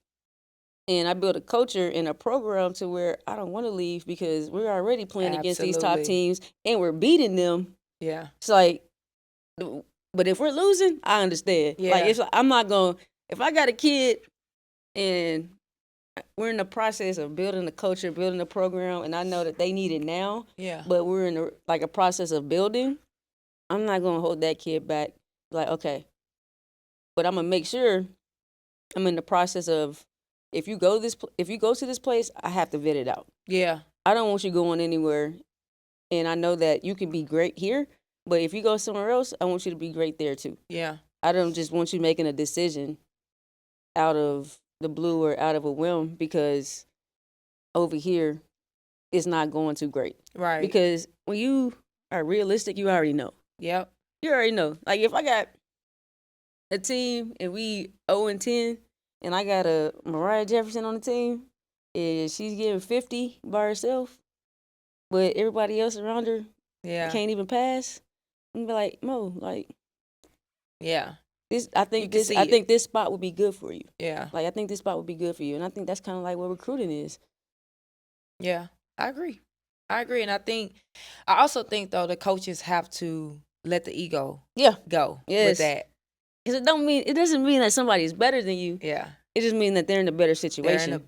and I build a culture and a program to where I don't want to leave because we're already playing against these top teams and we're beating them. Yeah. It's like, but if we're losing, I understand. Yeah. Like, I'm not going, if I got a kid and we're in the process of building a culture, building a program, and I know that they need it now, but we're in a process of building, I'm not going to hold that kid back. Like, okay, but I'm going to make sure I'm in the process of, if you go to this place, I have to vet it out. Yeah. I don't want you going anywhere, and I know that you can be great here, but if you go somewhere else, I want you to be great there too. Yeah. I don't just want you making a decision out of the blue or out of a whim because over here it's not going too great. Right. Because when you are realistic, you already know. Yep. You already know. Like if I got a team and we 0-10, and I got a Mariah Jefferson on the team, and she's getting 50 by herself, but everybody else around her Yeah. can't even pass. I'm be like, Mo, like Yeah. this. I You think can this. see I it. think this spot would be good for you. Yeah. Like I think this spot would be good for you, and I think that's kind of like what recruiting is. Yeah. I agree. And I also think though the coaches have to let the ego Yeah. go Yes. with that. Because it doesn't mean that somebody is better than you. Yeah. It just means that they're in a better They're situation. in a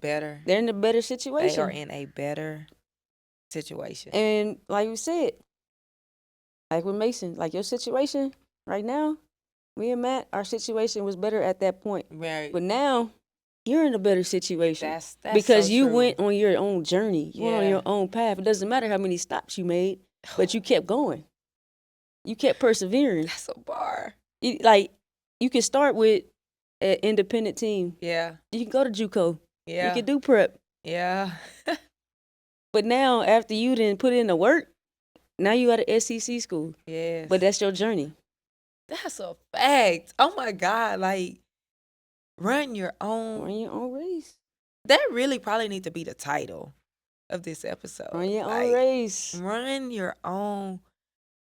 better situation. They are in a better situation. And like you said, like with Mason, like your situation right now, me and Matt, our situation was better at that point. Right. But now you're in a better situation. That's because so you true. went on your own journey. You went on Yeah. your own path. It doesn't matter how many stops you made, but you kept going. You kept persevering. That's a bar. You can start with an independent team. Yeah. You can go to JUCO. Yeah. You can do prep. Yeah. But now, after you didn't put in the work, now you at an SEC school. Yes. But that's your journey. That's a fact. Oh my God. Like, run your own race. That really probably need to be the title of this episode. Run your Like, own race. Run your own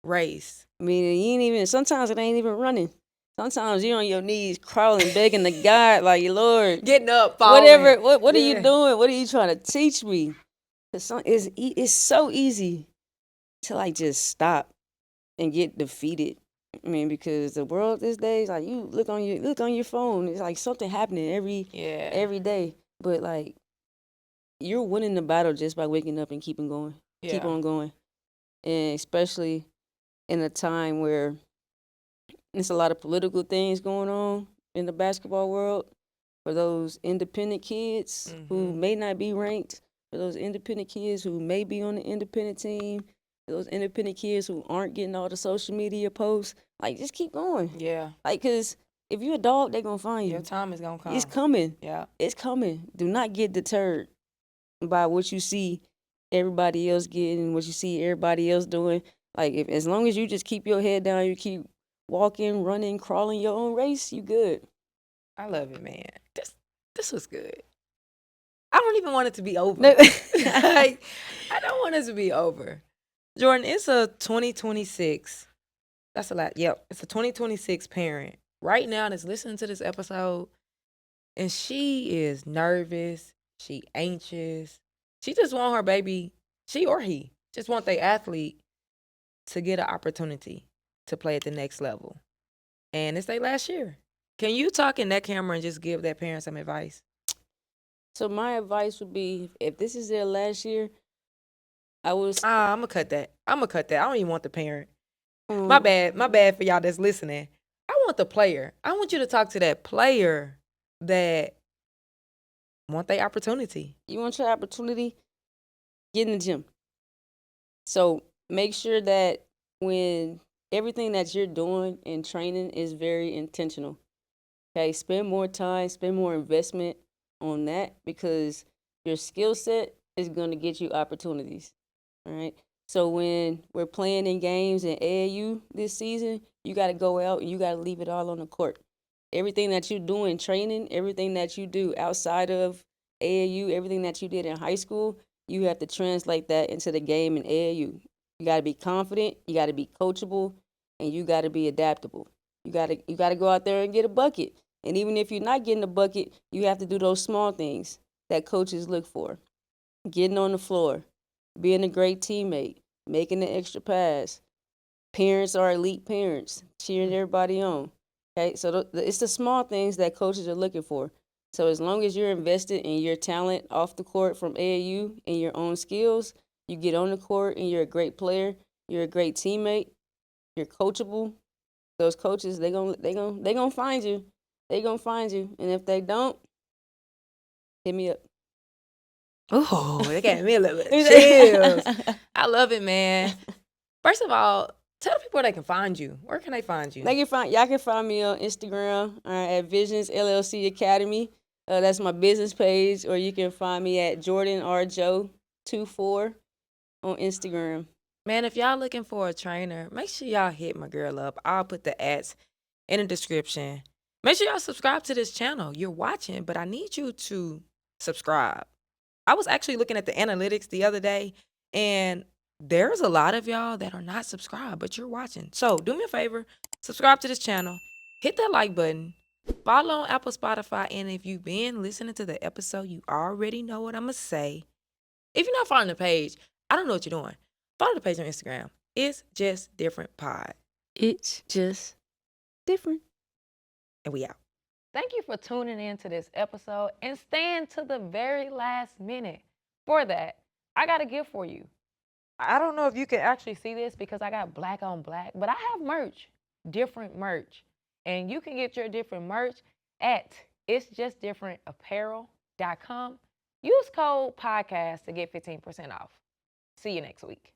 race. I mean, sometimes it ain't even running. Sometimes you're on your knees crawling, begging to God, like, Lord. Getting up, falling. Whatever, what are you doing? What are you trying to teach me? It's so easy to, like, just stop and get defeated. I mean, because the world these days, like, you look on your phone, it's like something happening every day. But, like, you're winning the battle just by waking up and keeping going. Yeah. Keep on going. And especially in a time where there's a lot of political things going on in the basketball world. For those independent kids who may not be ranked, for those independent kids who may be on the independent team, for those independent kids who aren't getting all the social media posts, like, just keep going. Yeah. Like, because if you're a dog, they're going to find you. Your time is going to come. It's coming. Yeah. It's coming. Do not get deterred by what you see everybody else getting, what you see everybody else doing. Like, as long as you just keep your head down, you keep walking, running, crawling your own race, you good. I love it, man. This was good. I don't even want it to be over. No. I don't want it to be over. Jordan, it's a 2026. That's a lot. Yep. It's a 2026 parent right now that's listening to this episode, and she is nervous. She anxious. She just want her baby, she or he, just want their athlete to get an opportunity to play at the next level. And it's their last year. Can you talk in that camera and just give that parent some advice? So my advice would be, if this is their last year, I'm going to cut that. I don't even want the parent. My bad for y'all that's listening. I want the player. I want you to talk to that player that want their opportunity. You want your opportunity? Get in the gym. So make sure that when everything that you're doing in training is very intentional. Okay, spend more time, spend more investment on that, because your skill set is going to get you opportunities. All right. So when we're playing in games in AAU this season, you got to go out and you got to leave it all on the court. Everything that you do in training, everything that you do outside of AAU, everything that you did in high school, you have to translate that into the game in AAU. You got to be confident, you got to be coachable, and you got to be adaptable. You got to go out there and get a bucket. And even if you're not getting a bucket, you have to do those small things that coaches look for. Getting on the floor, being a great teammate, making the extra pass. Parents are elite parents, cheering everybody on. Okay, so it's the small things that coaches are looking for. So as long as you're invested in your talent off the court from AAU and your own skills, you get on the court and you're a great player, you're a great teammate, you're coachable. Those coaches, they gonna find you. They gonna find you, and if they don't, hit me up. Oh, they got me a little bit chills. I love it, man. First of all, tell the people where they can find you. Where can they find you? Y'all can find me on Instagram at Visions LLC Academy. That's my business page, or you can find me at Jordan R. Joe 24 on Instagram. Man, if y'all looking for a trainer, make sure y'all hit my girl up. I'll put the ads in the description. Make sure y'all subscribe to this channel. You're watching, but I need you to subscribe. I was actually looking at the analytics the other day, and there's a lot of y'all that are not subscribed, but you're watching. So do me a favor, subscribe to this channel, hit that like button, follow on Apple, Spotify, and if you've been listening to the episode, you already know what I'm going to say. If you're not following the page, I don't know what you're doing. Follow the page on Instagram. It's Just Different Pod. It's just different. And we out. Thank you for tuning in to this episode and staying to the very last minute. For that, I got a gift for you. I don't know if you can actually see this because I got black on black, but I have merch, different merch. And you can get your different merch at itsjustdifferentapparel.com. Use code podcast to get 15% off. See you next week.